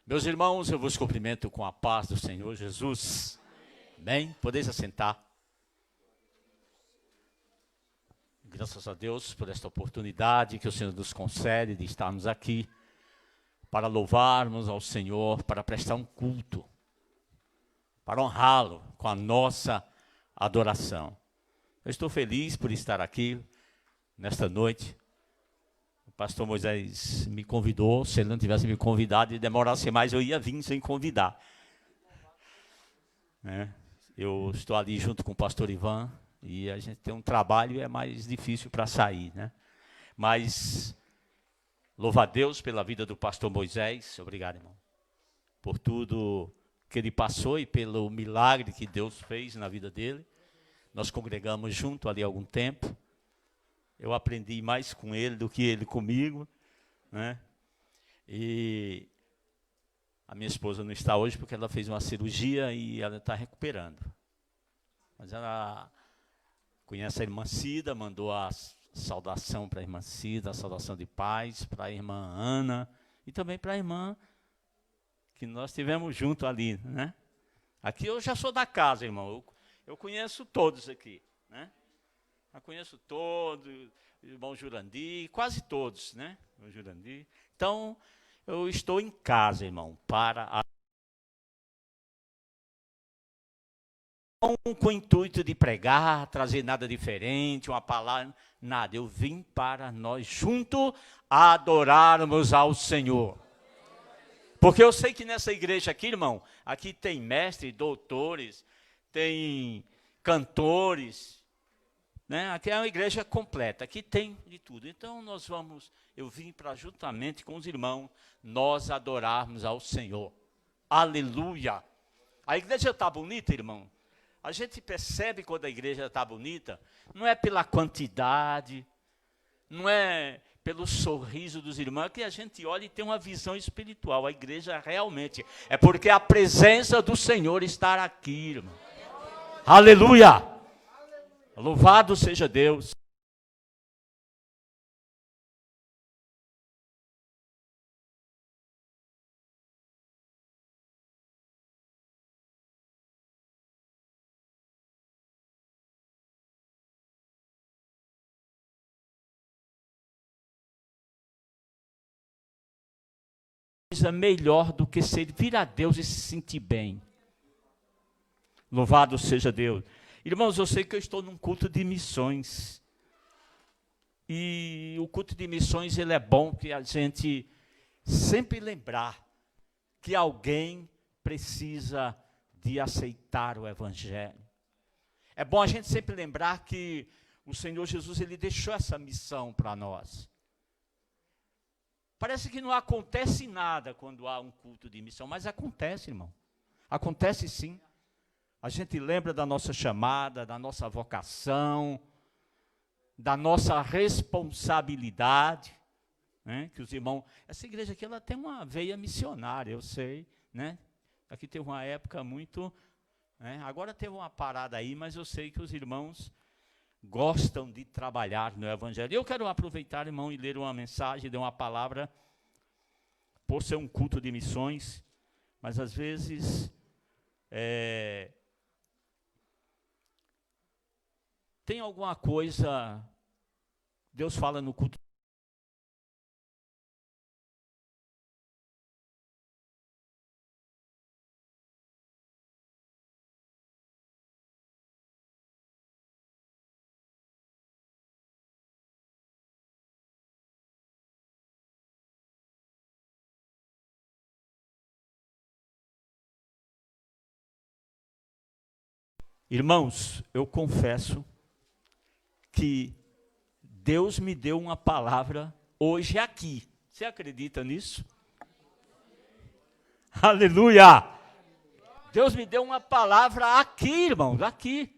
Meus irmãos, eu vos cumprimento com a paz do Senhor Jesus. Amém? Podeis assentar. Graças a Deus por esta oportunidade que o Senhor nos concede de estarmos aqui para louvarmos ao Senhor, para prestar um culto, para honrá-lo com a nossa adoração. Eu estou feliz por estar aqui nesta noite. O pastor Moisés me convidou. Se ele não tivesse me convidado e demorasse mais, eu ia vir sem convidar. Eu estou ali junto com o pastor Ivan e a gente tem um trabalho e é mais difícil para sair, né? Mas louva a Deus pela vida do pastor Moisés. Obrigado, irmão, por tudo que ele passou e pelo milagre que Deus fez na vida dele. Nós congregamos junto ali há algum tempo. Eu aprendi mais com ele do que ele comigo, né? E a minha esposa não está hoje porque ela fez uma cirurgia e ela está recuperando. Mas ela conhece a irmã Cida, mandou a saudação para a irmã Cida, a saudação de paz para a irmã Ana e também para a irmã que nós tivemos junto ali, né? Aqui eu já sou da casa, irmão. Eu conheço todos aqui, né? Eu conheço todos, irmão Jurandir, quase todos, né? O Jurandir. Então, eu estou em casa, irmão, não com o intuito de pregar, trazer nada diferente, uma palavra, nada. Eu vim para nós juntos adorarmos ao Senhor. Porque eu sei que nessa igreja aqui, irmão, aqui tem mestres, doutores, tem cantores, né? Aqui é uma igreja completa, aqui tem de tudo. Então eu vim para juntamente com os irmãos, nós adorarmos ao Senhor. Aleluia! A igreja está bonita, irmão? A gente percebe quando a igreja está bonita, não é pela quantidade, não é pelo sorriso dos irmãos, que a gente olha e tem uma visão espiritual. A igreja realmente é porque a presença do Senhor está aqui, irmão. Aleluia! Louvado seja Deus. Coisa melhor do que servir a Deus e se sentir bem. Louvado seja Deus. Irmãos, eu sei que eu estou num culto de missões. E o culto de missões, ele é bom que a gente sempre lembrar que alguém precisa de aceitar o Evangelho. É bom a gente sempre lembrar que o Senhor Jesus, ele deixou essa missão para nós. Parece que não acontece nada quando há um culto de missão, mas acontece, irmão. Acontece sim. A gente lembra da nossa chamada, da nossa vocação, da nossa responsabilidade, né? Que os irmãos... Essa igreja aqui, ela tem uma veia missionária, eu sei, né? Aqui teve uma época muito... né? Agora teve uma parada aí, mas eu sei que os irmãos gostam de trabalhar no Evangelho. Eu quero aproveitar, irmão, e ler uma mensagem, ler uma palavra, por ser um culto de missões, mas às vezes... tem alguma coisa, Deus fala no culto. Irmãos, eu confesso que Deus me deu uma palavra hoje aqui. Você acredita nisso? Aleluia! Deus me deu uma palavra aqui, irmãos, aqui.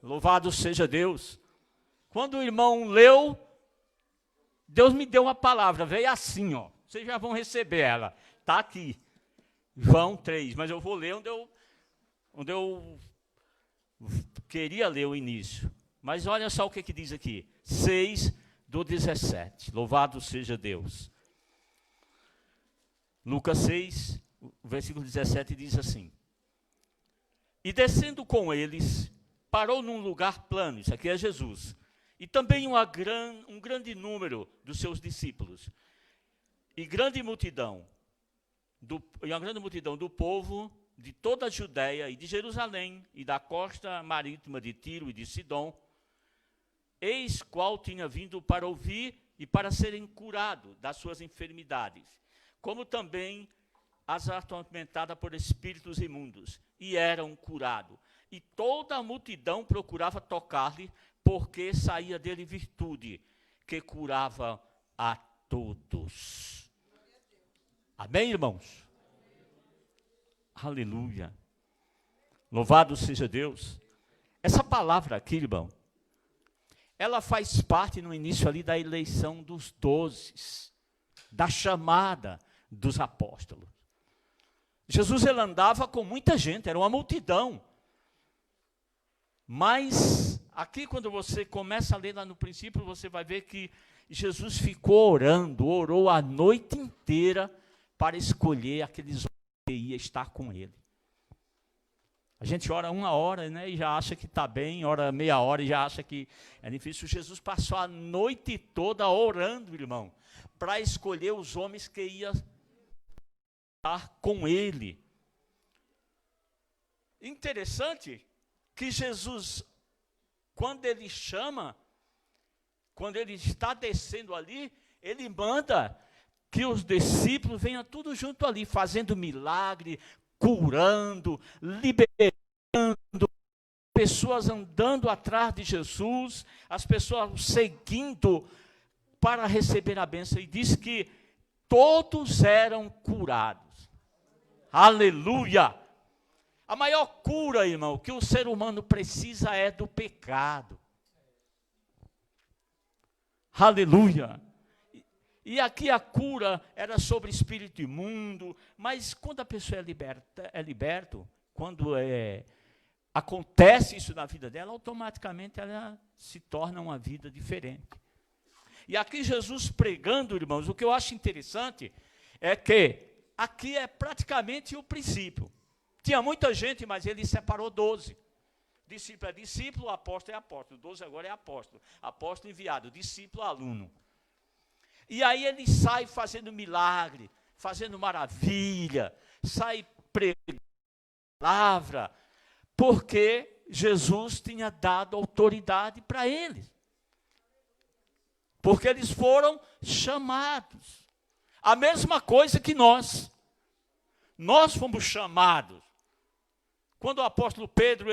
Louvado seja Deus. Quando o irmão leu, Deus me deu uma palavra, veio assim, ó. Vocês já vão receber ela. Está aqui. João 3, mas eu vou ler onde eu queria ler o início. Mas olha só o que diz aqui. 6 do 17. Louvado seja Deus. Lucas 6, o versículo 17 diz assim: e descendo com eles, parou num lugar plano, isso aqui é Jesus, e também um grande número dos seus discípulos, e uma grande multidão do povo de toda a Judéia e de Jerusalém, e da costa marítima de Tiro e de Sidom, eis qual tinha vindo para ouvir e para serem curados das suas enfermidades, como também as atormentadas por espíritos imundos, e eram curados. E toda a multidão procurava tocar-lhe, porque saía dele virtude, que curava a todos. Amém, irmãos? Aleluia. Louvado seja Deus. Essa palavra aqui, irmão, ela faz parte no início ali da eleição dos 12, da chamada dos apóstolos. Jesus, ele andava com muita gente, era uma multidão. Mas, aqui quando você começa a ler lá no princípio, você vai ver que Jesus ficou orou a noite inteira para escolher aqueles homens que ia estar com ele. A gente ora 1 hora, né, e já acha que está bem, ora meia hora e já acha que é difícil. Jesus passou a noite toda orando, irmão, para escolher os homens que iam estar com ele. Interessante que Jesus, quando ele chama, quando ele está descendo ali, ele manda que os discípulos venham tudo junto ali, fazendo milagre, curando, liberando, pessoas andando atrás de Jesus, as pessoas seguindo para receber a bênção. E diz que todos eram curados. Aleluia! A maior cura, irmão, que o ser humano precisa é do pecado. Aleluia! E aqui a cura era sobre espírito imundo, mas quando a pessoa é liberto, quando acontece isso na vida dela, automaticamente ela se torna uma vida diferente. E aqui Jesus pregando, irmãos, o que eu acho interessante é que aqui é praticamente o princípio. Tinha muita gente, mas ele separou 12. Discípulo é discípulo, apóstolo é apóstolo. 12 agora é apóstolo. Apóstolo enviado, discípulo aluno. E aí ele sai fazendo milagre, fazendo maravilha, sai pregando a palavra, porque Jesus tinha dado autoridade para eles. Porque eles foram chamados. A mesma coisa que nós. Nós fomos chamados. Quando o apóstolo Pedro,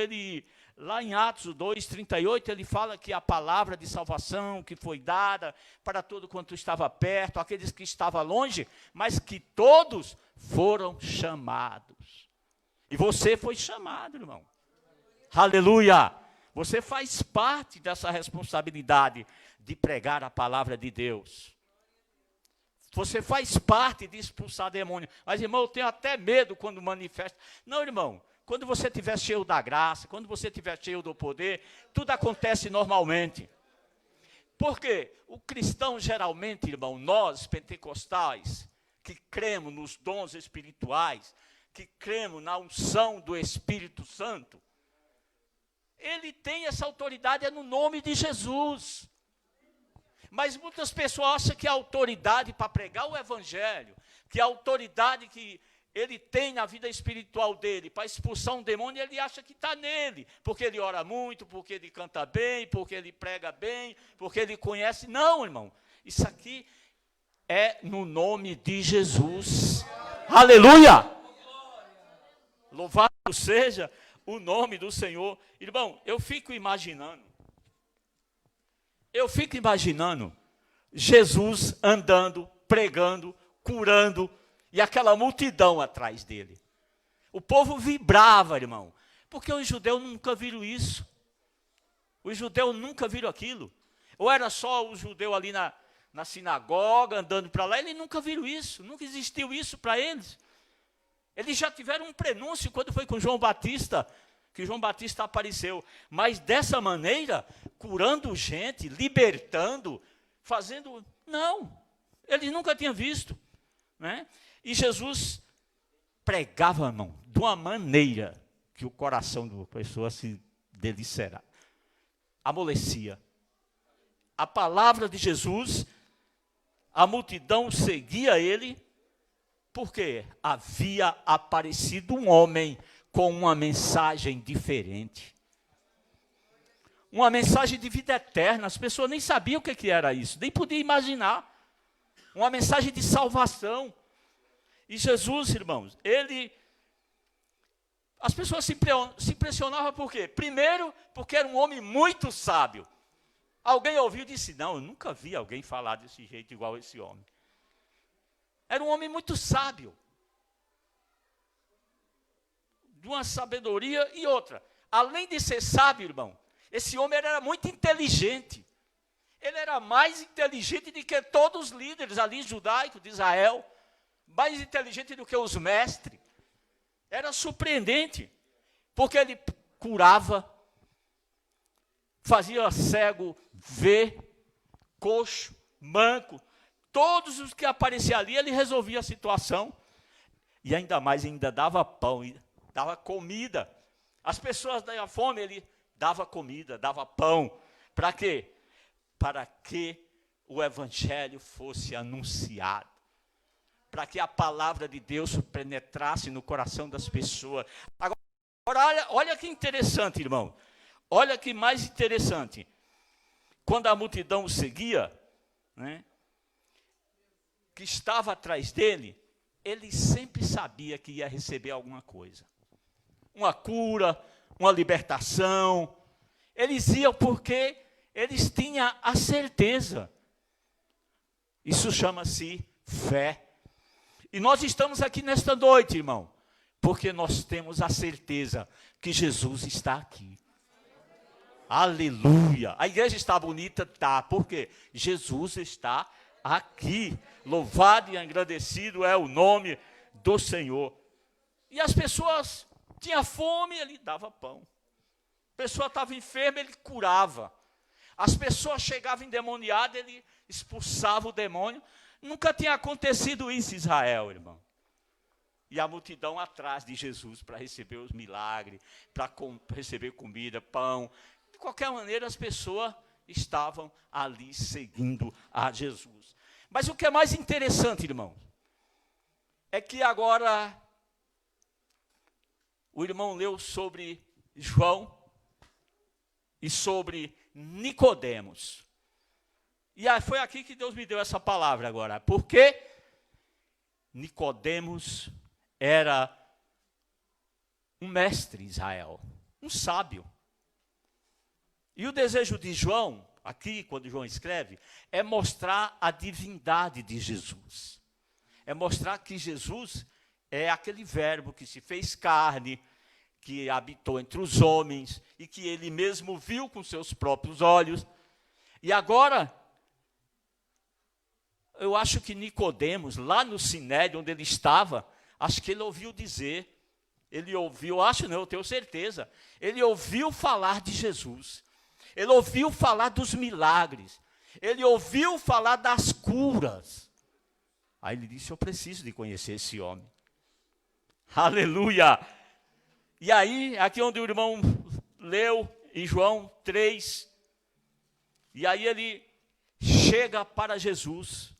lá em Atos 2:38, ele fala que a palavra de salvação que foi dada para todo quanto estava perto, aqueles que estavam longe, mas que todos foram chamados. E você foi chamado, irmão. Aleluia! Você faz parte dessa responsabilidade de pregar a palavra de Deus. Você faz parte de expulsar demônio. Mas, irmão, eu tenho até medo quando manifesta. Não, irmão. Quando você estiver cheio da graça, quando você estiver cheio do poder, tudo acontece normalmente. Por quê? O cristão, geralmente, irmão, nós, pentecostais, que cremos nos dons espirituais, que cremos na unção do Espírito Santo, ele tem essa autoridade, é no nome de Jesus. Mas muitas pessoas acham que a autoridade para pregar o evangelho, que a autoridade que ele tem na vida espiritual dele, para expulsar um demônio, ele acha que está nele, porque ele ora muito, porque ele canta bem, porque ele prega bem, porque ele conhece. Não, irmão, isso aqui é no nome de Jesus. Aleluia! Louvado seja o nome do Senhor. Irmão, eu fico imaginando Jesus andando, pregando, curando, e aquela multidão atrás dele. O povo vibrava, irmão, porque os judeus nunca viram isso. Os judeus nunca viram aquilo. Ou era só o judeu ali na sinagoga, andando para lá, eles nunca viram isso, nunca existiu isso para eles. Eles já tiveram um prenúncio quando foi com João Batista, que João Batista apareceu. Mas dessa maneira, curando gente, libertando, fazendo... Não, eles nunca tinham visto. né? E Jesus pregava, irmão, de uma maneira que o coração da pessoa se deliciara, amolecia. A palavra de Jesus, a multidão seguia ele, porque havia aparecido um homem com uma mensagem diferente. Uma mensagem de vida eterna. As pessoas nem sabiam o que era isso, nem podiam imaginar. Uma mensagem de salvação. E Jesus, irmãos, as pessoas se impressionavam por quê? Primeiro, porque era um homem muito sábio. Alguém ouviu e disse, não, eu nunca vi alguém falar desse jeito igual esse homem. Era um homem muito sábio. De uma sabedoria e outra. Além de ser sábio, irmão, esse homem era muito inteligente. Ele era mais inteligente do que todos os líderes ali judaicos de Israel. Mais inteligente do que os mestres. Era surpreendente, porque ele curava, fazia cego ver, coxo, manco, todos os que apareciam ali, ele resolvia a situação, e ainda mais, ainda dava pão, dava comida. As pessoas davam fome, ele dava comida, dava pão. Para quê? Para que o evangelho fosse anunciado. Para que a palavra de Deus penetrasse no coração das pessoas. Agora olha que interessante, irmão. Olha que mais interessante. Quando a multidão o seguia, né, que estava atrás dele, ele sempre sabia que ia receber alguma coisa. Uma cura, uma libertação. Eles iam porque eles tinham a certeza. Isso chama-se fé. E nós estamos aqui nesta noite, irmão, porque nós temos a certeza que Jesus está aqui. Aleluia! A igreja está bonita? Tá. Por quê? Jesus está aqui. Louvado e agradecido é o nome do Senhor. E as pessoas tinham fome, ele dava pão. A pessoa estava enferma, ele curava. As pessoas chegavam endemoniadas, ele expulsava o demônio. Nunca tinha acontecido isso em Israel, irmão. E a multidão atrás de Jesus para receber os milagres, para receber comida, pão. De qualquer maneira, as pessoas estavam ali seguindo a Jesus. Mas o que é mais interessante, irmão, é que agora o irmão leu sobre João e sobre Nicodemos. E foi aqui que Deus me deu essa palavra agora. Porque Nicodemos era um mestre em Israel, um sábio. E o desejo de João, aqui quando João escreve, é mostrar a divindade de Jesus. É mostrar que Jesus é aquele verbo que se fez carne, que habitou entre os homens, e que ele mesmo viu com seus próprios olhos. E agora, eu acho que Nicodemos, lá no Sinédrio, onde ele estava, acho que ele ouviu dizer, eu tenho certeza, ele ouviu falar de Jesus, ele ouviu falar dos milagres, ele ouviu falar das curas. Aí ele disse, eu preciso de conhecer esse homem. Aleluia! E aí, aqui onde o irmão leu, em João 3, e aí ele chega para Jesus.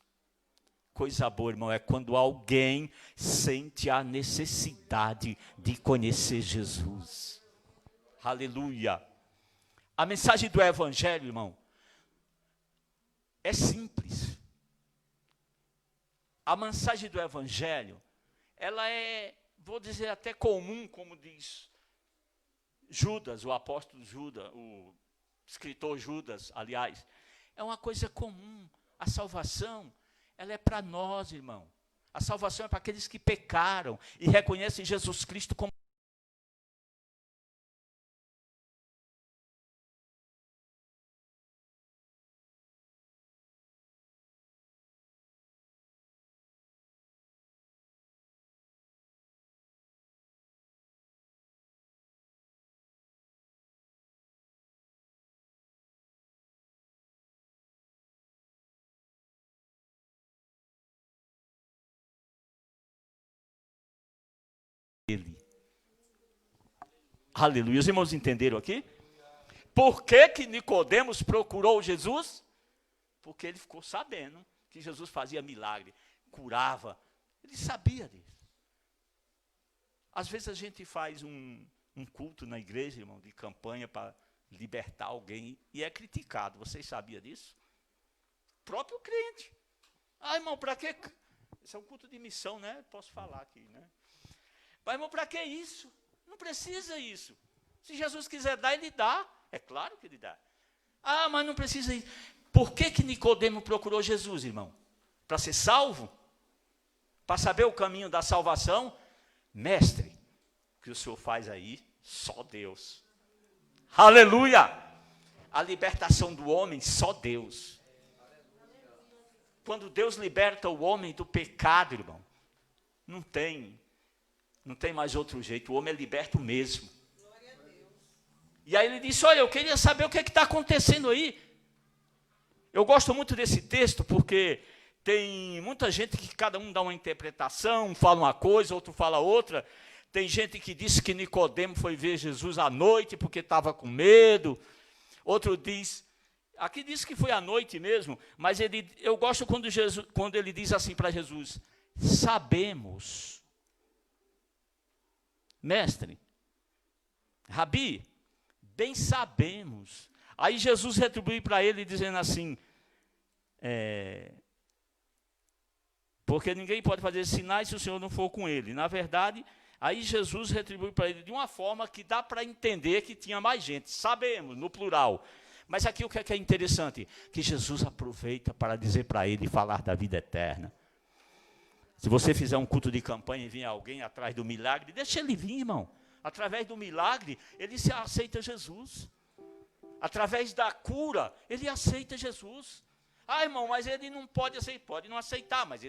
Coisa boa, irmão, é quando alguém sente a necessidade de conhecer Jesus. Aleluia. A mensagem do evangelho, irmão, é simples. A mensagem do evangelho, ela é, vou dizer até comum, como diz Judas, o apóstolo Judas, o escritor Judas, aliás. É uma coisa comum. A salvação, ela é para nós, irmão. A salvação é para aqueles que pecaram e reconhecem Jesus Cristo como ele. Aleluia. Os irmãos entenderam aqui? Por que Nicodemos procurou Jesus? Porque ele ficou sabendo que Jesus fazia milagre, curava. Ele sabia disso. Às vezes a gente faz um culto na igreja, irmão, de campanha para libertar alguém e é criticado. Vocês sabiam disso? Próprio crente. Ah, irmão, para quê? Isso é um culto de missão, né? Posso falar aqui, né? Mas, irmão, para que isso? Não precisa isso. Se Jesus quiser dar, ele dá. É claro que ele dá. Ah, mas não precisa isso. Por que Nicodemo procurou Jesus, irmão? Para ser salvo? Para saber o caminho da salvação? Mestre, o que o senhor faz aí? Só Deus. Aleluia! A libertação do homem, só Deus. Quando Deus liberta o homem do pecado, irmão, não tem mais outro jeito, o homem é liberto mesmo. E aí ele disse, olha, eu queria saber o que está acontecendo aí. Eu gosto muito desse texto, porque tem muita gente que cada um dá uma interpretação, um fala uma coisa, outro fala outra. Tem gente que disse que Nicodemo foi ver Jesus à noite, porque estava com medo. Outro diz, aqui diz que foi à noite mesmo, mas eu gosto quando ele diz assim para Jesus, sabemos, mestre, Rabi, bem sabemos. Aí Jesus retribui para ele dizendo assim, porque ninguém pode fazer sinais se o Senhor não for com ele. Na verdade, aí Jesus retribui para ele de uma forma que dá para entender que tinha mais gente. Sabemos, no plural. Mas aqui o que é interessante? Que Jesus aproveita para dizer para ele falar da vida eterna. Se você fizer um culto de campanha e vir alguém atrás do milagre, deixa ele vir, irmão. Através do milagre, ele se aceita Jesus. Através da cura, ele aceita Jesus. Ah, irmão, mas ele não pode aceitar, pode não aceitar, mas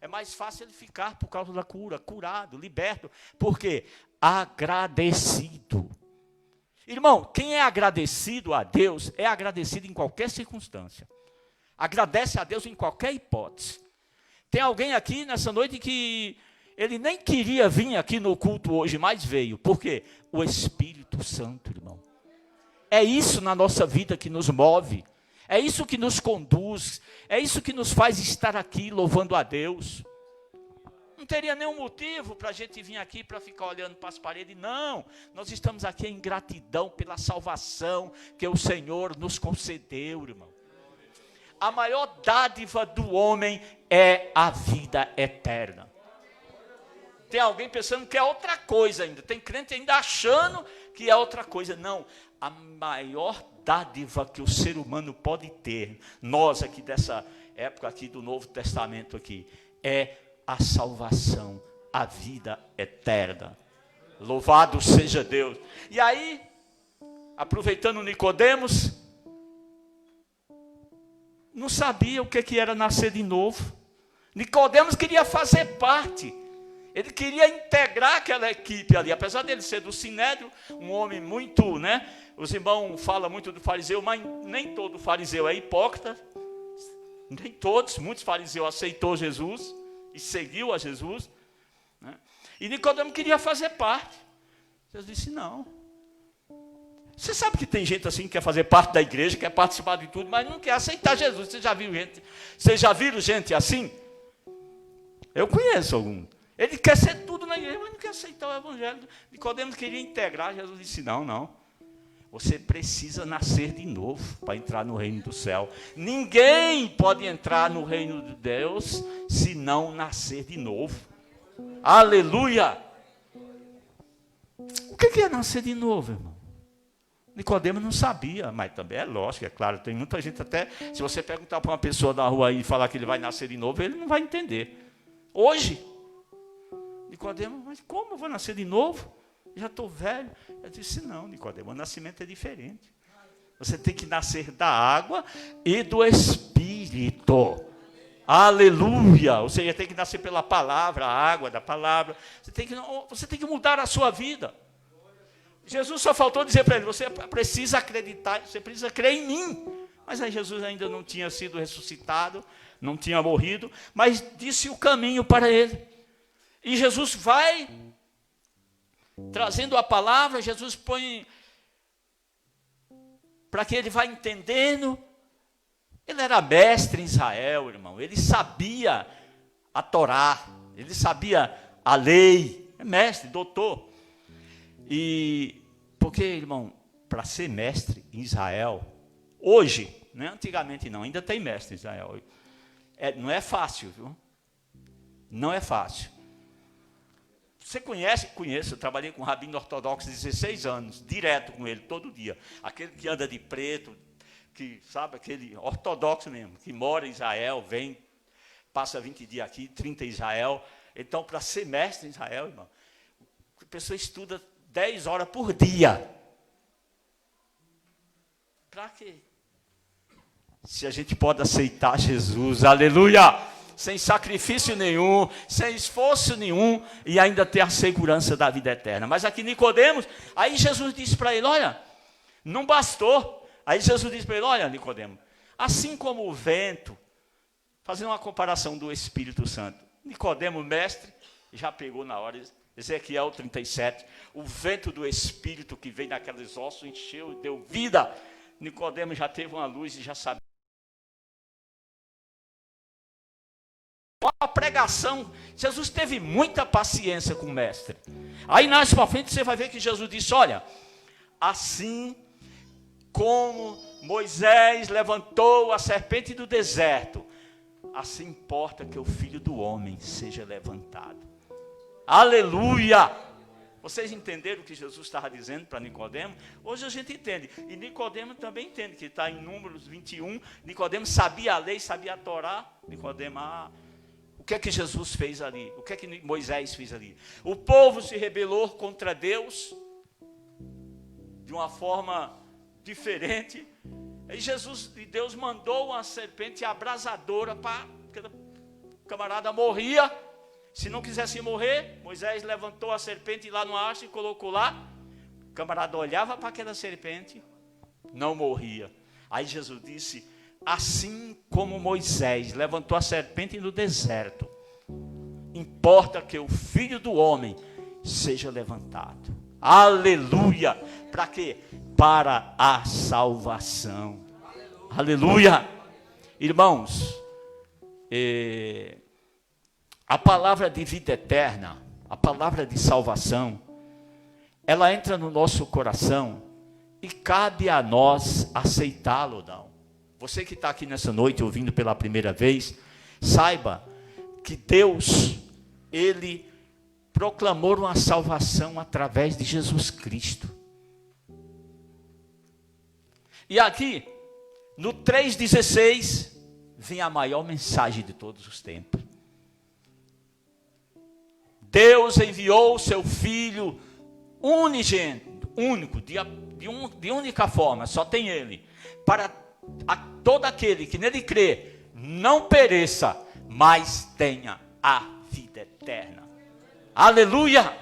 é mais fácil ele ficar por causa da cura, curado, liberto. Por quê? Agradecido. Irmão, quem é agradecido a Deus, é agradecido em qualquer circunstância. Agradece a Deus em qualquer hipótese. Tem alguém aqui nessa noite que ele nem queria vir aqui no culto hoje, mas veio. Por quê? O Espírito Santo, irmão. É isso na nossa vida que nos move. É isso que nos conduz. É isso que nos faz estar aqui louvando a Deus. Não teria nenhum motivo para a gente vir aqui para ficar olhando para as paredes. Não, nós estamos aqui em gratidão pela salvação que o Senhor nos concedeu, irmão. A maior dádiva do homem é a vida eterna. Tem alguém pensando que é outra coisa ainda. Tem crente ainda achando que é outra coisa. Não, a maior dádiva que o ser humano pode ter, nós aqui dessa época aqui do Novo Testamento aqui, é a salvação, a vida eterna. Louvado seja Deus. E aí, aproveitando Nicodemos, não sabia o que era nascer de novo. Nicodemos queria fazer parte. Ele queria integrar aquela equipe ali, apesar dele ser do Sinédrio, um homem muito, né? Os irmãos falam muito do fariseu, mas nem todo fariseu é hipócrita. Nem todos, muitos fariseus aceitou Jesus e seguiu a Jesus. Né? E Nicodemo queria fazer parte. Jesus disse, não. Você sabe que tem gente assim que quer fazer parte da igreja, quer participar de tudo, mas não quer aceitar Jesus. Vocês já viram gente assim? Eu conheço algum. Ele quer ser tudo na igreja, mas não quer aceitar o evangelho. Nicodemos queria integrar, Jesus disse, não. Você precisa nascer de novo para entrar no reino do céu. Ninguém pode entrar no reino de Deus se não nascer de novo. Aleluia! O que é nascer de novo, irmão? Nicodemos não sabia, mas também é lógico, é claro. Tem muita gente até, se você perguntar para uma pessoa na rua aí e falar que ele vai nascer de novo, ele não vai entender. Hoje, Nicodemo, mas como eu vou nascer de novo? Já estou velho. Eu disse, não, Nicodemo, o nascimento é diferente. Você tem que nascer da água e do Espírito. Aleluia! Ou seja, tem que nascer pela palavra, a água da palavra. Você tem que mudar a sua vida. Jesus só faltou dizer para ele, você precisa acreditar, você precisa crer em mim. Mas aí Jesus ainda não tinha sido ressuscitado, não tinha morrido, mas disse o caminho para ele. E Jesus vai trazendo a palavra, Jesus põe para que ele vá entendendo. Ele era mestre em Israel, irmão. Ele sabia a Torá, ele sabia a lei. É mestre, doutor. E porque, irmão, para ser mestre em Israel, hoje, não é antigamente não, ainda tem mestre em Israel. Não é fácil, viu? Não é fácil. Você conhece? Conheço, eu trabalhei com um rabino ortodoxo 16 anos, direto com ele, todo dia. Aquele que anda de preto, que sabe, aquele ortodoxo mesmo, que mora em Israel, vem, passa 20 dias aqui, 30 em Israel. Então, para ser mestre em Israel, irmão, a pessoa estuda 10 horas por dia. Para quê? Se a gente pode aceitar Jesus, aleluia! Sem sacrifício nenhum, sem esforço nenhum, e ainda ter a segurança da vida eterna. Mas aqui Nicodemos, aí Jesus disse para ele, olha, não bastou. Aí Jesus disse para ele, olha Nicodemos, assim como o vento, fazendo uma comparação do Espírito Santo. Nicodemos, mestre, já pegou na hora, Ezequiel 37, o vento do Espírito que veio naqueles ossos, encheu, deu vida. Nicodemos já teve uma luz e já sabia. A pregação, Jesus teve muita paciência com o mestre. Aí mais para frente você vai ver que Jesus disse, olha, assim como Moisés levantou a serpente do deserto, assim importa que o Filho do Homem seja levantado. Aleluia! Vocês entenderam o que Jesus estava dizendo para Nicodemos? Hoje a gente entende. E Nicodemos também entende, que está em Números 21. Nicodemos sabia a lei, sabia a Torá. Nicodemos, o que é que Jesus fez ali? O que é que Moisés fez ali? O povo se rebelou contra Deus de uma forma diferente. E Deus mandou uma serpente abrasadora para aquele camarada morria. Se não quisesse morrer, Moisés levantou a serpente lá no haste e colocou lá. O camarada olhava para aquela serpente, não morria. Aí Jesus disse, assim como Moisés levantou a serpente no deserto, importa que o Filho do Homem seja levantado. Aleluia! Para quê? Para a salvação. Aleluia! Irmãos, a palavra de vida eterna, a palavra de salvação, ela entra no nosso coração e cabe a nós aceitá-lo ou não. Você que está aqui nessa noite ouvindo pela primeira vez, saiba que Deus, Ele proclamou uma salvação através de Jesus Cristo. E aqui, no 3,16, vem a maior mensagem de todos os tempos. Deus enviou o seu Filho unigênito, único, de única forma, só tem Ele, para todo aquele que nele crê, não pereça, mas tenha a vida eterna. Aleluia!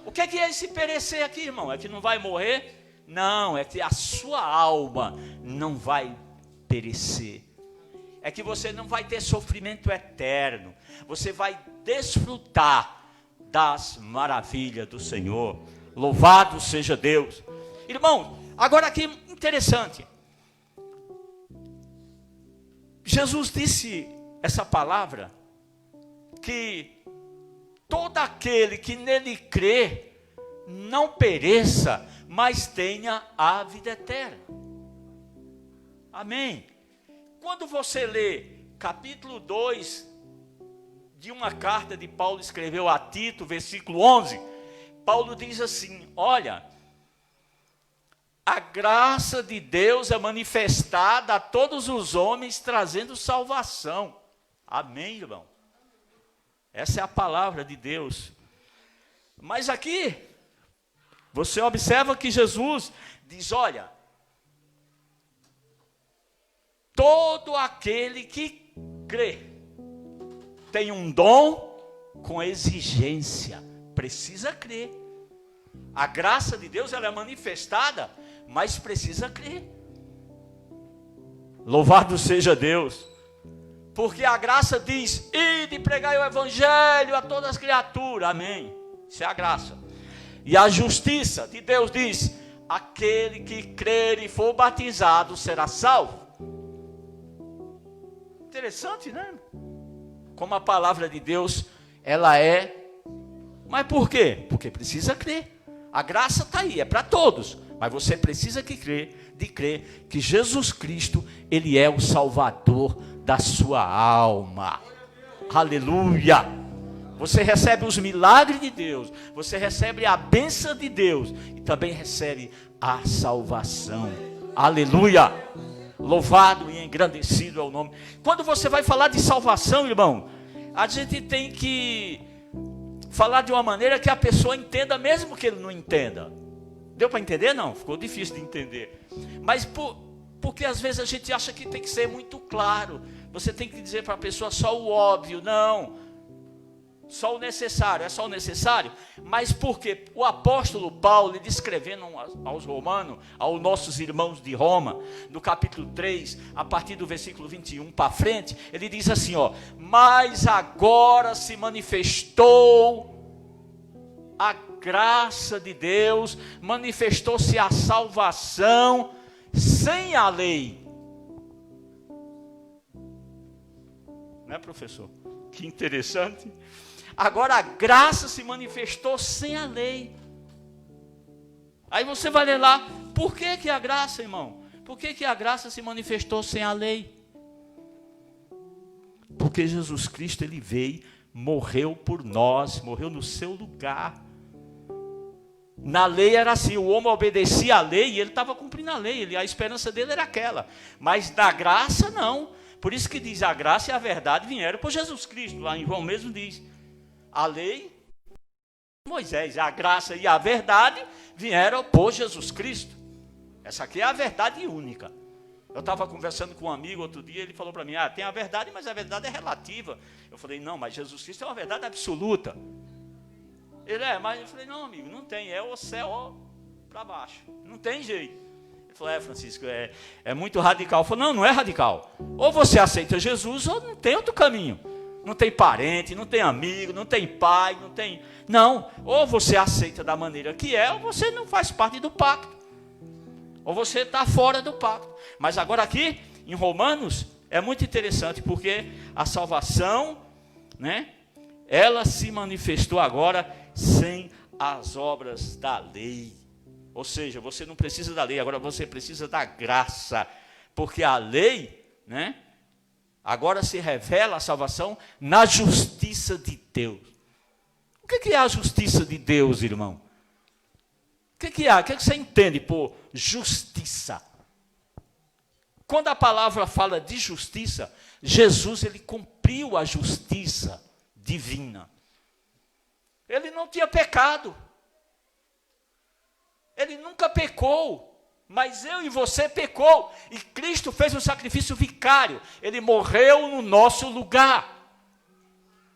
O que é esse perecer aqui, irmão? É que não vai morrer? Não, é que a sua alma não vai perecer. É que você não vai ter sofrimento eterno. Você vai desfrutar das maravilhas do Senhor. Louvado seja Deus. Irmão, agora aqui interessante. Jesus disse essa palavra, que todo aquele que nele crê, não pereça, mas tenha a vida eterna. Amém. Quando você lê capítulo 2 de uma carta de Paulo escreveu a Tito, versículo 11, Paulo diz assim, olha, a graça de Deus é manifestada a todos os homens, trazendo salvação. Amém, irmão? Essa é a palavra de Deus. Mas aqui, você observa que Jesus diz, olha, todo aquele que crê, tem um dom com exigência, precisa crer. A graça de Deus, ela é manifestada, mas precisa crer. Louvado seja Deus. Porque a graça diz, ide pregai o evangelho a todas as criaturas. Amém. Isso é a graça. E a justiça de Deus diz: aquele que crer e for batizado será salvo. Interessante, né? Como a palavra de Deus, ela é. Mas por quê? Porque precisa crer. A graça está aí, é para todos. Mas você precisa crer que Jesus Cristo, Ele é o Salvador da sua alma. Aleluia! Você recebe os milagres de Deus, você recebe a bênção de Deus e também recebe a salvação. Aleluia! Louvado e engrandecido é o nome. Quando você vai falar de salvação, irmão, a gente tem que falar de uma maneira que a pessoa entenda, mesmo que ele não entenda. Deu para entender? Não, ficou difícil de entender. Mas porque às vezes a gente acha que tem que ser muito claro. Você tem que dizer para a pessoa só o óbvio. Não, só o necessário. É só o necessário. Mas porque o apóstolo Paulo, descrevendo aos romanos, aos nossos irmãos de Roma, no capítulo 3, a partir do versículo 21 para frente, ele diz assim, ó: mas agora se manifestou a graça de Deus, manifestou-se a salvação sem a lei. Não é, professor? Que interessante. Agora a graça se manifestou sem a lei. Aí você vai ler lá, por que a graça, irmão? Por que a graça se manifestou sem a lei? Porque Jesus Cristo, Ele veio, morreu por nós, morreu no seu lugar. Na lei era assim, o homem obedecia à lei e ele estava cumprindo a lei, a esperança dele era aquela. Mas da graça não. Por isso que diz, a graça e a verdade vieram por Jesus Cristo. Lá em João mesmo diz, a lei, Moisés, a graça e a verdade vieram por Jesus Cristo. Essa aqui é a verdade única. Eu estava conversando com um amigo outro dia, ele falou para mim, tem a verdade, mas a verdade é relativa. Eu falei, não, mas Jesus Cristo é uma verdade absoluta. Ele mas eu falei, não, amigo, não tem, é o céu para baixo, não tem jeito. Ele falou, Francisco, é muito radical. Eu falei, não é radical. Ou você aceita Jesus, ou não tem outro caminho. Não tem parente, não tem amigo, não tem pai, não tem... Não, ou você aceita da maneira que é, ou você não faz parte do pacto. Ou você está fora do pacto. Mas agora aqui, em Romanos, é muito interessante, porque a salvação, né, ela se manifestou agora sem as obras da lei. Ou seja, você não precisa da lei, agora você precisa da graça. Porque a lei, né, agora se revela a salvação na justiça de Deus. O que é a justiça de Deus, irmão? O que é? O que você entende por justiça? Quando a palavra fala de justiça, Jesus, ele cumpriu a justiça divina. Ele não tinha pecado. Ele nunca pecou. Mas eu e você pecou. E Cristo fez um sacrifício vicário. Ele morreu no nosso lugar.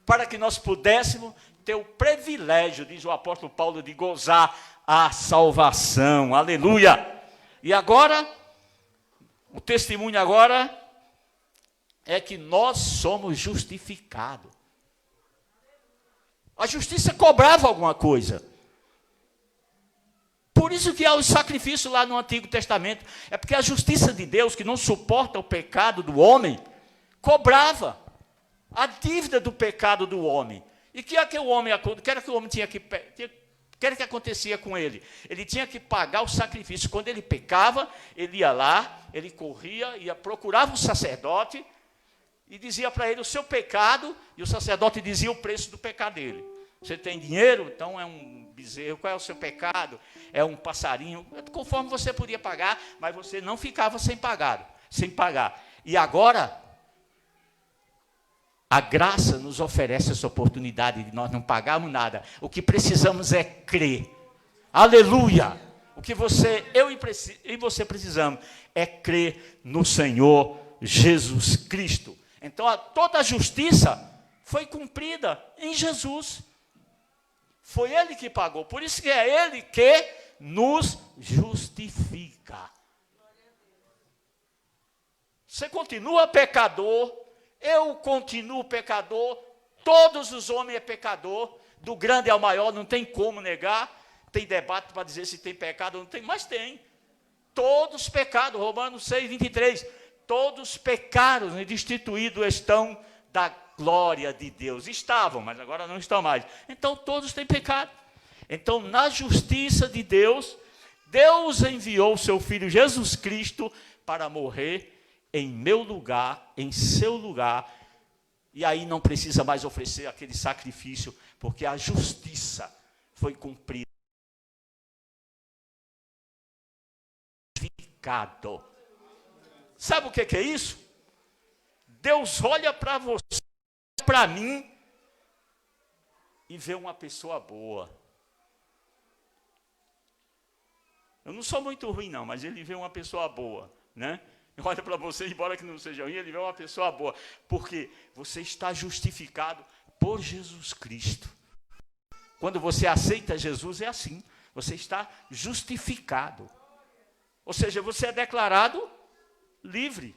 Para que nós pudéssemos ter o privilégio, diz o apóstolo Paulo, de gozar a salvação. Aleluia. E agora, o testemunho agora é que nós somos justificados. A justiça cobrava alguma coisa. Por isso que há os sacrifícios lá no Antigo Testamento. É porque a justiça de Deus, que não suporta o pecado do homem, cobrava a dívida do pecado do homem. E que era que o homem tinha que... O que era que acontecia com ele? Ele tinha que pagar o sacrifício. Quando ele pecava, ele ia lá, ele corria, procurava o sacerdote e dizia para ele o seu pecado, e o sacerdote dizia o preço do pecado dele. Você tem dinheiro? Então é um bezerro. Qual é o seu pecado? É um passarinho. Conforme você podia pagar, mas você não ficava sem pagar. E agora, a graça nos oferece essa oportunidade de nós não pagarmos nada. O que precisamos é crer. Aleluia! O que eu e você precisamos é crer no Senhor Jesus Cristo. Então, toda a justiça foi cumprida em Jesus. Foi Ele que pagou. Por isso que é Ele que nos justifica. Você continua pecador, eu continuo pecador, todos os homens é pecador, do grande ao maior, não tem como negar. tem debate para dizer se tem pecado ou não tem, mas tem. Todos pecados, Romanos 6, 23. Todos pecaram e destituídos estão da glória de Deus. Estavam, mas agora não estão mais. Então todos têm pecado. Então, na justiça de Deus, Deus enviou o seu Filho Jesus Cristo para morrer em meu lugar, em seu lugar. E aí não precisa mais oferecer aquele sacrifício, porque a justiça foi cumprida. Sabe o que é isso? Deus olha para você, para mim, e vê uma pessoa boa. Eu não sou muito ruim não, mas ele vê uma pessoa boa, né? Olha para você, embora que não seja ruim, ele vê uma pessoa boa. Porque você está justificado por Jesus Cristo. Quando você aceita Jesus, é assim. Você está justificado. Ou seja, você é declarado livre.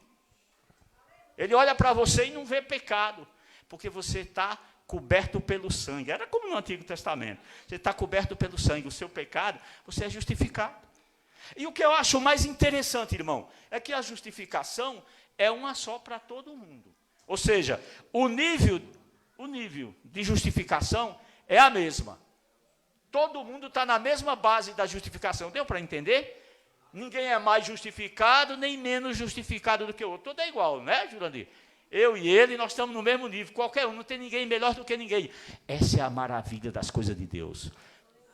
Ele olha para você e não vê pecado. Porque você está coberto pelo sangue. Era como no Antigo Testamento. Você está coberto pelo sangue. O seu pecado, você é justificado. E o que eu acho mais interessante, irmão, é que a justificação é uma só para todo mundo. Ou seja, o nível de justificação é a mesma. Todo mundo está na mesma base da justificação. Deu para entender? Ninguém é mais justificado, nem menos justificado do que o outro. Tudo é igual, né, Jurandir? Eu e ele, nós estamos no mesmo nível. Qualquer um, não tem ninguém melhor do que ninguém. Essa é a maravilha das coisas de Deus.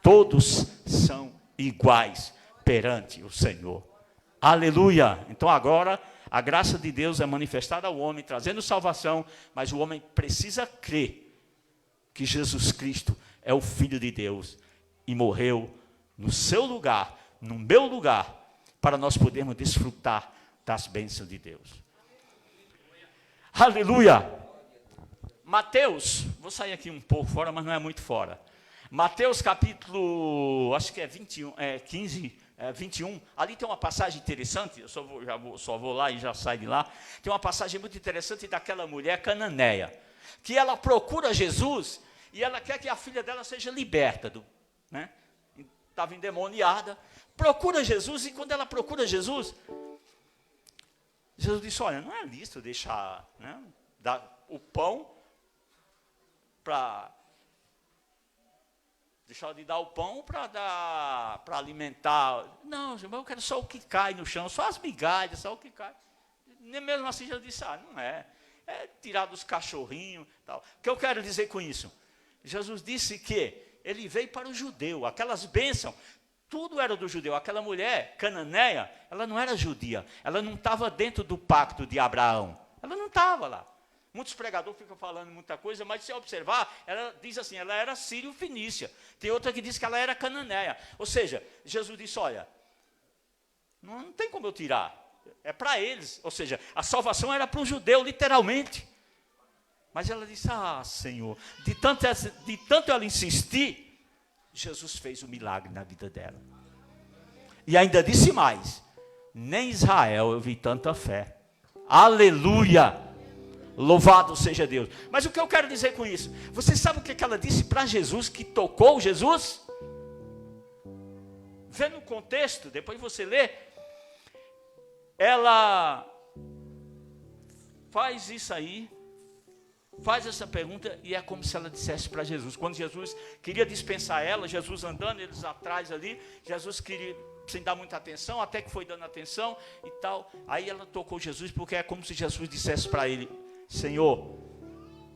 Todos são iguais perante o Senhor. Aleluia! Então agora, a graça de Deus é manifestada ao homem, trazendo salvação, mas o homem precisa crer que Jesus Cristo é o Filho de Deus e morreu no seu lugar, no meu lugar, para nós podermos desfrutar das bênçãos de Deus. Aleluia! Mateus, vou sair aqui um pouco fora, mas não é muito fora. Mateus capítulo, acho que é 21, 21, ali tem uma passagem interessante, eu só vou lá e já saio de lá. Tem uma passagem muito interessante daquela mulher cananeia, que ela procura Jesus e ela quer que a filha dela seja liberta, né? Estava endemoniada, procura Jesus, e quando ela procura Jesus, Jesus disse, olha, não é lícito deixar, né, dar o pão para... Deixar de dar o pão para alimentar. Não, eu quero só o que cai no chão, só as migalhas, só o que cai. Nem mesmo assim já disse, não é. É tirar dos cachorrinhos. Tal. O que eu quero dizer com isso? Jesus disse que ele veio para o judeu, aquelas bênçãos, tudo era do judeu. Aquela mulher cananeia, ela não era judia, ela não estava dentro do pacto de Abraão. Ela não estava lá. Muitos pregadores ficam falando muita coisa, mas se observar, ela diz assim, ela era sírio-fenícia. Tem outra que diz que ela era cananeia. Ou seja, Jesus disse, olha, não tem como eu tirar. É para eles. Ou seja, a salvação era para o judeu, literalmente. Mas ela disse, Senhor, de tanto ela insistir, Jesus fez um milagre na vida dela. E ainda disse mais, nem em Israel eu vi tanta fé. Aleluia! Louvado seja Deus. Mas o que eu quero dizer com isso? Você sabe o que ela disse para Jesus, que tocou Jesus? Vê no contexto, depois você lê. Ela faz isso aí, faz essa pergunta, e é como se ela dissesse para Jesus. Quando Jesus queria dispensar ela, Jesus andando, eles atrás ali, Jesus queria, sem dar muita atenção, até que foi dando atenção e tal. Aí ela tocou Jesus, porque é como se Jesus dissesse para ele, Senhor,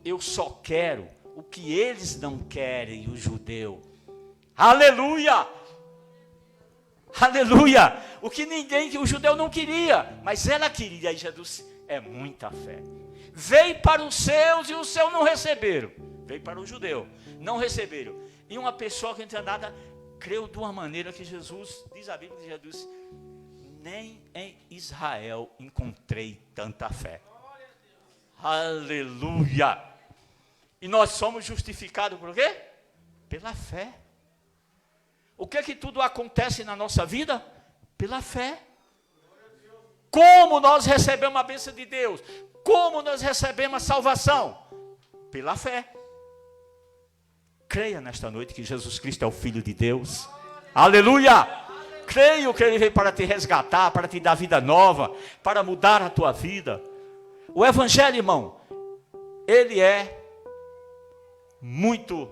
eu só quero o que eles não querem, o judeu. Aleluia! Aleluia! O que o judeu não queria, mas ela queria. E Jesus, é muita fé. Veio para os seus e os seus não receberam. Veio para o judeu, não receberam. E uma pessoa que não tinha nada, creu de uma maneira que Jesus, diz a Bíblia que Jesus, nem em Israel encontrei tanta fé. Aleluia! E nós somos justificados por quê? Pela fé. O que é que tudo acontece na nossa vida? Pela fé. Como nós recebemos a bênção de Deus? Como nós recebemos a salvação? Pela fé. Creia nesta noite que Jesus Cristo é o Filho de Deus. Aleluia! Creio que Ele veio para te resgatar, para te dar vida nova, para mudar a tua vida. O Evangelho, irmão, ele é muito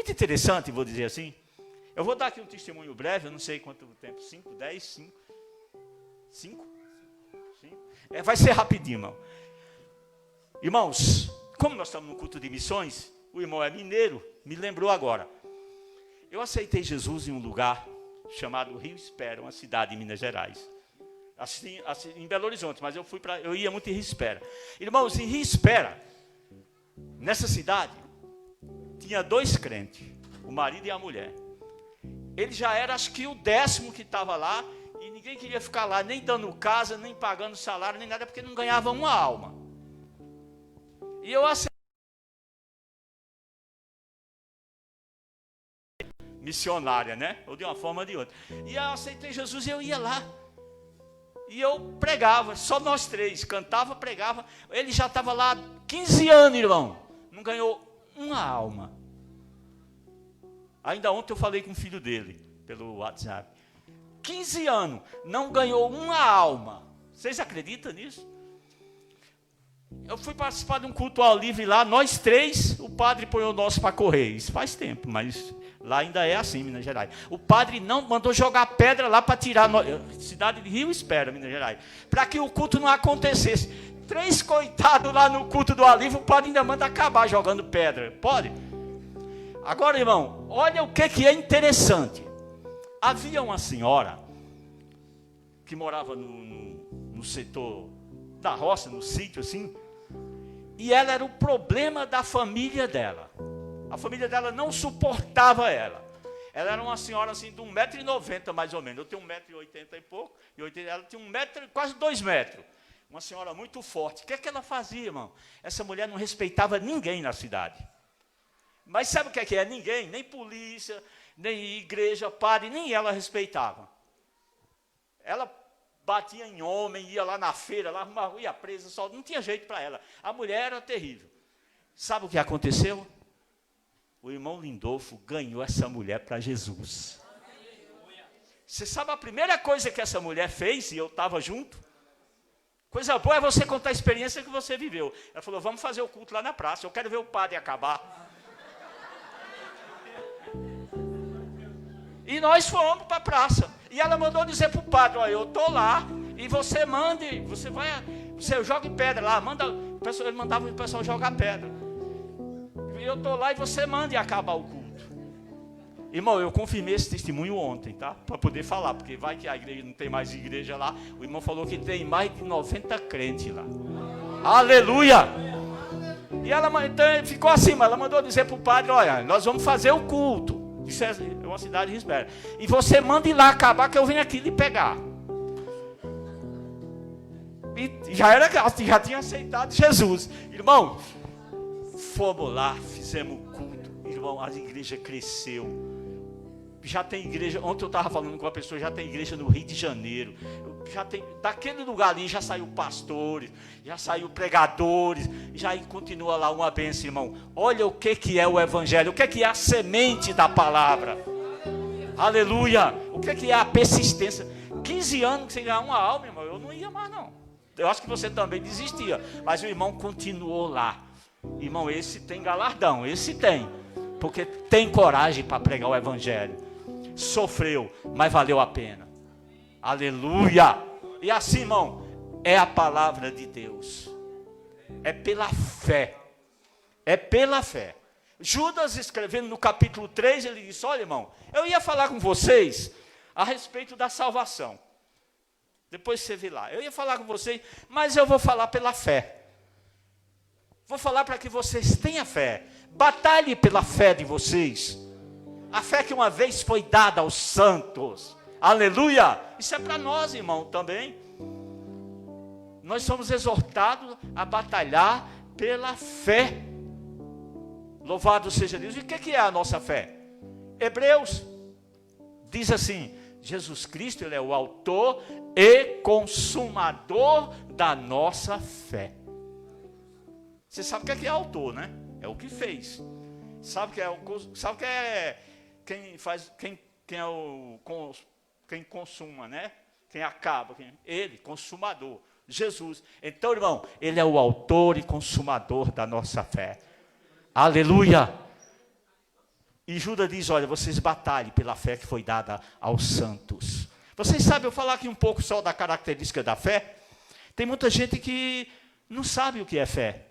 interessante, vou dizer assim. Eu vou dar aqui um testemunho breve, eu não sei quanto tempo, 5, 10, 5? 5? Vai ser rapidinho, irmão. Irmãos, como nós estamos no culto de missões, o irmão é mineiro, me lembrou agora. Eu aceitei Jesus em um lugar chamado Rio Espera, uma cidade em Minas Gerais. Assim, em Belo Horizonte, mas eu ia muito em Rio Espera. Irmãos, em Rio Espera, nessa cidade, tinha 2 crentes, o marido e a mulher. Ele já era, acho que o 10º que estava lá, e ninguém queria ficar lá, nem dando casa, nem pagando salário, nem nada, porque não ganhava uma alma. E eu aceitei. Missionária, né? Ou de uma forma ou de outra. E eu aceitei Jesus e eu ia lá. E eu pregava, só nós 3, cantava, pregava. Ele já estava lá há 15 anos, irmão. Não ganhou uma alma. Ainda ontem eu falei com o filho dele, pelo WhatsApp. 15 anos, não ganhou uma alma. Vocês acreditam nisso? Eu fui participar de um culto ao livre lá, nós 3, o padre põe o nosso para correr. Isso faz tempo, mas lá ainda é assim, Minas Gerais. O padre não mandou jogar pedra lá para tirar, cidade de Rio Espera, Minas Gerais, para que o culto não acontecesse. 3 coitados lá no culto do alívio, o padre ainda manda acabar jogando pedra. Pode? Agora, irmão, olha o que é interessante. Havia uma senhora que morava no setor da roça, no sítio assim, e ela era o problema da família dela. A família dela não suportava ela. Ela era uma senhora assim de 1,90 m mais ou menos. Eu tenho 1,80 m e pouco, e ela tinha 1 metro, quase 2 metros. Uma senhora muito forte. O que é que ela fazia, irmão? Essa mulher não respeitava ninguém na cidade. Mas sabe o que é? Ninguém, nem polícia, nem igreja, padre, nem ela respeitava. Ela batia em homem, ia lá na feira, lá ia presa, só não tinha jeito para ela. A mulher era terrível. Sabe o que aconteceu? O irmão Lindolfo ganhou essa mulher para Jesus. Você sabe a primeira coisa que essa mulher fez, e eu estava junto? Coisa boa é você contar a experiência que você viveu. Ela falou, vamos fazer o culto lá na praça, eu quero ver o padre acabar. E nós fomos para a praça. E ela mandou dizer para o padre, olha, eu estou lá, e você mande, você joga pedra lá, ele mandava o pessoal jogar pedra. E eu estou lá e você mande acabar o culto. Irmão, eu confirmei esse testemunho ontem, tá? Para poder falar, porque vai que a igreja não tem mais igreja lá. O irmão falou que tem mais de 90 crentes lá. Aleluia! E ela então, ficou assim, mas ela mandou dizer para o padre, olha, nós vamos fazer o culto. Isso é uma cidade de Espera. E você manda ir lá acabar que eu venho aqui lhe pegar. E já tinha aceitado Jesus. Irmão, fomos lá, fizemos o culto. Irmão, a igreja cresceu. Já tem igreja, ontem eu estava falando com uma pessoa, já tem igreja no Rio de Janeiro. Já tem, daquele lugar ali já saiu pastores, já saiu pregadores, já continua lá uma bênção, irmão. Olha o que é o Evangelho, o que é a semente da palavra. Aleluia! O que é a persistência? 15 anos sem ganhar uma alma, irmão, eu não ia mais não. Eu acho que você também desistia, mas o irmão continuou lá. Irmão, esse tem galardão, esse tem, porque tem coragem para pregar o Evangelho. Sofreu, mas valeu a pena. Aleluia! E assim, irmão, é a palavra de Deus. É pela fé. É pela fé. Judas, escrevendo no capítulo 3, ele disse, olha, irmão, eu ia falar com vocês a respeito da salvação. Depois você vê lá. Eu ia falar com vocês, mas eu vou falar pela fé. Vou falar para que vocês tenham fé. Batalhe pela fé de vocês. A fé que uma vez foi dada aos santos. Aleluia! Isso é para nós, irmão, também. Nós somos exortados a batalhar pela fé. Louvado seja Deus. E o que é a nossa fé? Hebreus diz assim, Jesus Cristo, Ele é o autor e consumador da nossa fé. Você sabe o que é autor, né? É o que fez. Sabe o que é quem consuma, né? Quem acaba, ele, consumador, Jesus. Então, irmão, ele é o autor e consumador da nossa fé. Aleluia! E Judas diz, olha, vocês batalhem pela fé que foi dada aos santos. Vocês sabem, eu vou falar aqui um pouco só da característica da fé. Tem muita gente que não sabe o que é fé.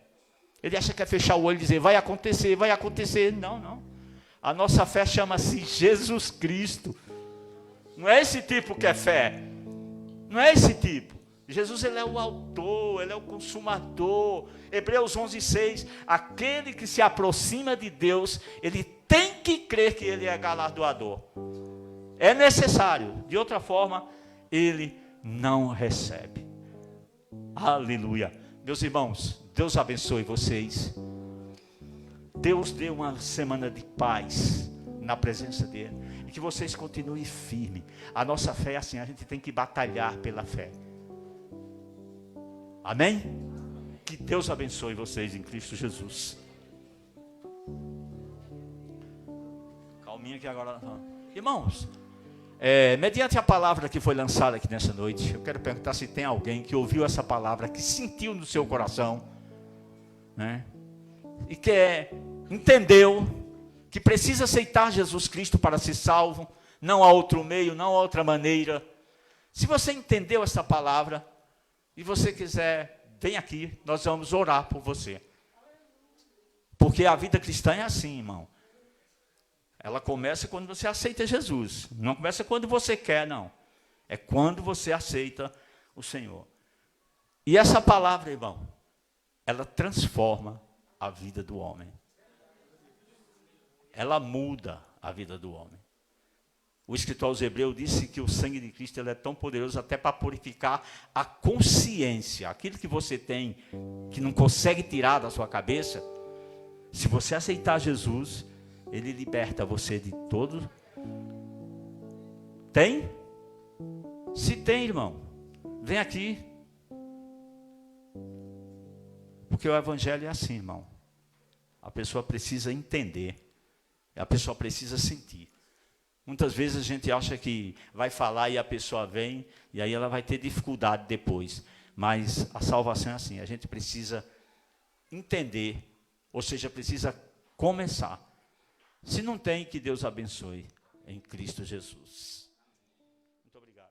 Ele acha que é fechar o olho e dizer, vai acontecer, vai acontecer. Não, não. A nossa fé chama-se Jesus Cristo. Não é esse tipo que é fé. Não é esse tipo. Jesus, ele é o autor, ele é o consumador. Hebreus 11:6, aquele que se aproxima de Deus, ele tem que crer que ele é galardoador. É necessário, de outra forma, ele não recebe. Aleluia. Meus irmãos, Deus abençoe vocês. Deus dê uma semana de paz na presença dele. E que vocês continuem firmes. A nossa fé é assim, a gente tem que batalhar pela fé. Amém? Que Deus abençoe vocês em Cristo Jesus. Calminha que agora... Irmãos, mediante a palavra que foi lançada aqui nessa noite, eu quero perguntar se tem alguém que ouviu essa palavra, que sentiu no seu coração, né? E que entendeu que precisa aceitar Jesus Cristo para ser salvo, não há outro meio, não há outra maneira. Se você entendeu essa palavra e você quiser, vem aqui, nós vamos orar por você. Porque a vida cristã é assim, irmão. Ela começa quando você aceita Jesus. Não começa quando você quer, não. É quando você aceita o Senhor. E essa palavra, irmão, ela transforma a vida do homem. Ela muda a vida do homem. O escritor aos Hebreus disse que o sangue de Cristo ele é tão poderoso até para purificar a consciência. Aquilo que você tem, que não consegue tirar da sua cabeça. Se você aceitar Jesus, ele liberta você de todo. Tem? Se tem, irmão, vem aqui. Porque o evangelho é assim, irmão. A pessoa precisa entender. A pessoa precisa sentir. Muitas vezes a gente acha que vai falar e a pessoa vem, e aí ela vai ter dificuldade depois. Mas a salvação é assim, a gente precisa entender, ou seja, precisa começar. Se não tem, que Deus abençoe em Cristo Jesus. Muito obrigado.